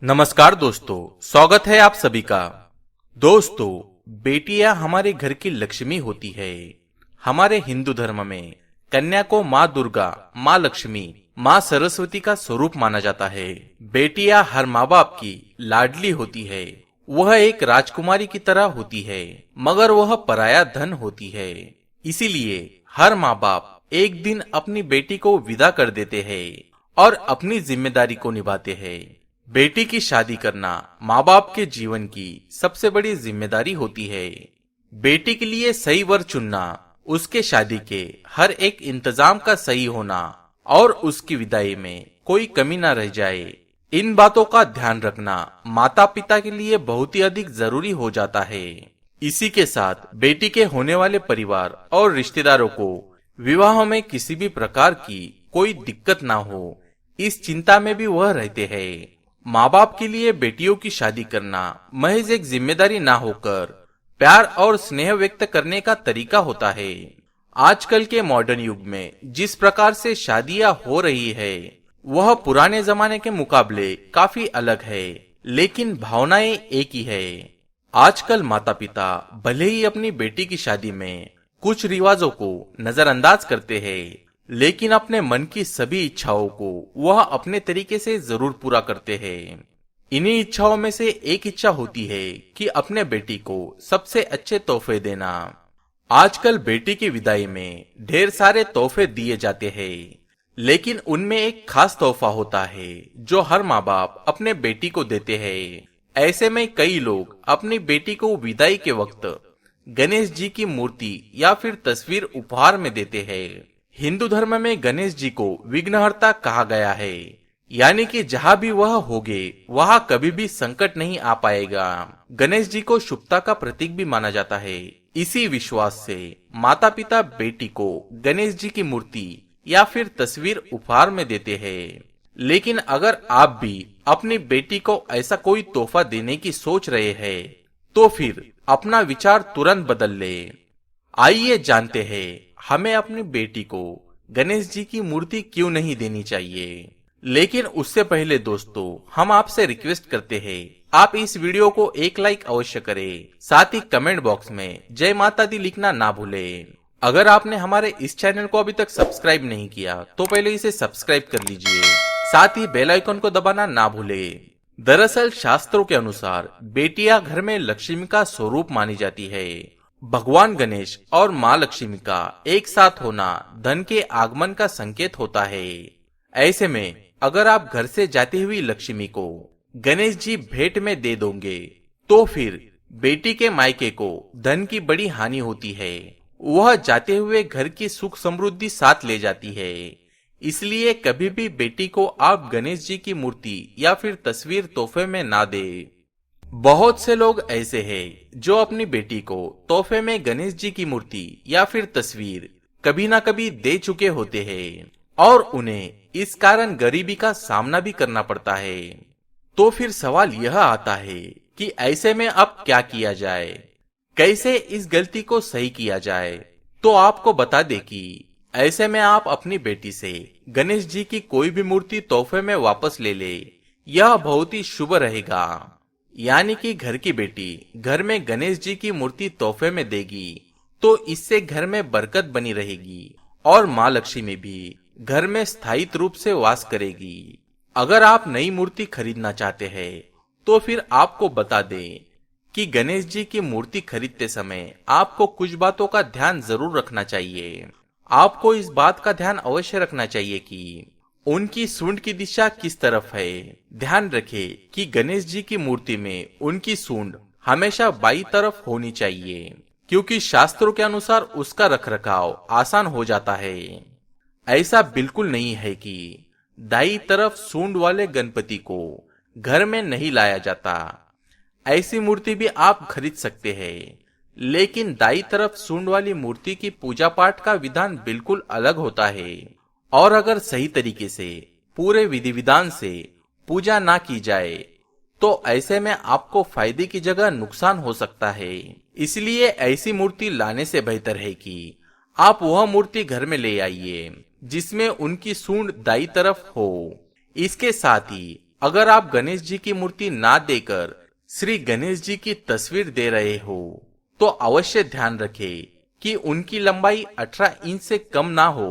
नमस्कार दोस्तों, स्वागत है आप सभी का। दोस्तों, बेटियां हमारे घर की लक्ष्मी होती है। हमारे हिंदू धर्म में कन्या को माँ दुर्गा, माँ लक्ष्मी, माँ सरस्वती का स्वरूप माना जाता है। बेटियां हर माँ बाप की लाडली होती है। वह एक राजकुमारी की तरह होती है, मगर वह पराया धन होती है। इसीलिए हर माँ बाप एक दिन अपनी बेटी को विदा कर देते हैं और अपनी जिम्मेदारी को निभाते हैं। बेटी की शादी करना माँ बाप के जीवन की सबसे बड़ी जिम्मेदारी होती है। बेटी के लिए सही वर चुनना, उसके शादी के हर एक इंतजाम का सही होना और उसकी विदाई में कोई कमी न रह जाए, इन बातों का ध्यान रखना माता पिता के लिए बहुत ही अधिक जरूरी हो जाता है। इसी के साथ बेटी के होने वाले परिवार और रिश्तेदारों को विवाह में किसी भी प्रकार की कोई दिक्कत ना हो, इस चिंता में भी वह रहते हैं। माँ बाप के लिए बेटियों की शादी करना महज एक जिम्मेदारी ना होकर प्यार और स्नेह व्यक्त करने का तरीका होता है। आजकल के मॉडर्न युग में जिस प्रकार से शादियां हो रही है, वह पुराने जमाने के मुकाबले काफी अलग है, लेकिन भावनाएं एक ही है। आजकल माता पिता भले ही अपनी बेटी की शादी में कुछ रिवाजों को नजरअंदाज करते हैं, लेकिन अपने मन की सभी इच्छाओं को वह अपने तरीके से जरूर पूरा करते हैं। इन्हीं इच्छाओं में से एक इच्छा होती है कि अपने बेटी को सबसे अच्छे तोहफे देना। आजकल बेटी की विदाई में ढेर सारे तोहफे दिए जाते हैं, लेकिन उनमें एक खास तोहफा होता है जो हर माँ बाप अपने बेटी को देते हैं। ऐसे में कई लोग अपनी बेटी को विदाई के वक्त गणेश जी की मूर्ति या फिर तस्वीर उपहार में देते हैं। हिंदू धर्म में गणेश जी को विघ्नहर्ता कहा गया है, यानी कि जहाँ भी वह होंगे वहाँ कभी भी संकट नहीं आ पाएगा। गणेश जी को शुभता का प्रतीक भी माना जाता है। इसी विश्वास से माता पिता बेटी को गणेश जी की मूर्ति या फिर तस्वीर उपहार में देते हैं। लेकिन अगर आप भी अपनी बेटी को ऐसा कोई तोहफा देने की सोच रहे हैं, तो फिर अपना विचार तुरंत बदल ले। आइए जानते हैं हमें अपनी बेटी को गणेश जी की मूर्ति क्यों नहीं देनी चाहिए। लेकिन उससे पहले दोस्तों, हम आपसे रिक्वेस्ट करते हैं, आप इस वीडियो को एक लाइक अवश्य करें। साथ ही कमेंट बॉक्स में जय माता दी लिखना ना भूलें। अगर आपने हमारे इस चैनल को अभी तक सब्सक्राइब नहीं किया तो पहले इसे सब्सक्राइब कर लीजिए। साथ ही बेल आइकन को दबाना ना भूलें। दरअसल शास्त्रों के अनुसार बेटियां घर में लक्ष्मी का स्वरूप मानी जाती है। भगवान गणेश और माँ लक्ष्मी का एक साथ होना धन के आगमन का संकेत होता है। ऐसे में अगर आप घर से जाती हुई लक्ष्मी को गणेश जी भेंट में दे दोगे, तो फिर बेटी के मायके को धन की बड़ी हानि होती है। वह जाते हुए घर की सुख समृद्धि साथ ले जाती है। इसलिए कभी भी बेटी को आप गणेश जी की मूर्ति या फिर तस्वीर तोहफे में ना दे। बहुत से लोग ऐसे हैं जो अपनी बेटी को तोहफे में गणेश जी की मूर्ति या फिर तस्वीर कभी ना कभी दे चुके होते हैं और उन्हें इस कारण गरीबी का सामना भी करना पड़ता है। तो फिर सवाल यह आता है कि ऐसे में अब क्या किया जाए, कैसे इस गलती को सही किया जाए। तो आपको बता दें कि ऐसे में आप अपनी बेटी से गणेश जी की कोई भी मूर्ति तोहफे में वापस ले ले, यह बहुत ही शुभ रहेगा। यानी कि घर की बेटी घर में गणेश जी की मूर्ति तोहफे में देगी तो इससे घर में बरकत बनी रहेगी और माँ लक्ष्मी भी घर में स्थायी रूप से वास करेगी। अगर आप नई मूर्ति खरीदना चाहते हैं तो फिर आपको बता दें कि गणेश जी की मूर्ति खरीदते समय आपको कुछ बातों का ध्यान जरूर रखना चाहिए। आपको इस बात का ध्यान अवश्य रखना चाहिए कि उनकी सूंड की दिशा किस तरफ है। ध्यान रखें कि गणेश जी की मूर्ति में उनकी सूंड हमेशा बाईं तरफ होनी चाहिए, क्योंकि शास्त्रों के अनुसार उसका रखरखाव आसान हो जाता है। ऐसा बिल्कुल नहीं है कि दाईं तरफ सूंड वाले गणपति को घर में नहीं लाया जाता। ऐसी मूर्ति भी आप खरीद सकते हैं, लेकिन दाईं तरफ सूंड वाली मूर्ति की पूजा पाठ का विधान बिल्कुल अलग होता है। और अगर सही तरीके से पूरे विधि विधान से पूजा ना की जाए तो ऐसे में आपको फायदे की जगह नुकसान हो सकता है। इसलिए ऐसी मूर्ति लाने से बेहतर है कि आप वह मूर्ति घर में ले आइए जिसमें उनकी सूंड दाईं तरफ हो। इसके साथ ही अगर आप गणेश जी की मूर्ति ना देकर श्री गणेश जी की तस्वीर दे रहे हो तो अवश्य ध्यान रखें कि उनकी लंबाई 18 इंच से कम ना हो।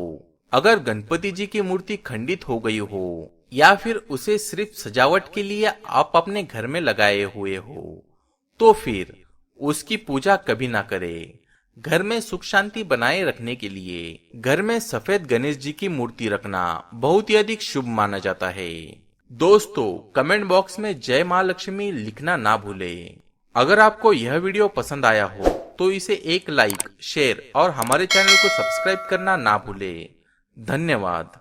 अगर गणपति जी की मूर्ति खंडित हो गई हो या फिर उसे सिर्फ सजावट के लिए आप अपने घर में लगाए हुए हो तो फिर उसकी पूजा कभी ना करें। घर में सुख शांति बनाए रखने के लिए घर में सफेद गणेश जी की मूर्ति रखना बहुत ही अधिक शुभ माना जाता है। दोस्तों, कमेंट बॉक्स में जय मां लक्ष्मी लिखना ना भूलें। अगर आपको यह वीडियो पसंद आया हो तो इसे एक लाइक, शेयर और हमारे चैनल को सब्सक्राइब करना ना भूलें। धन्यवाद।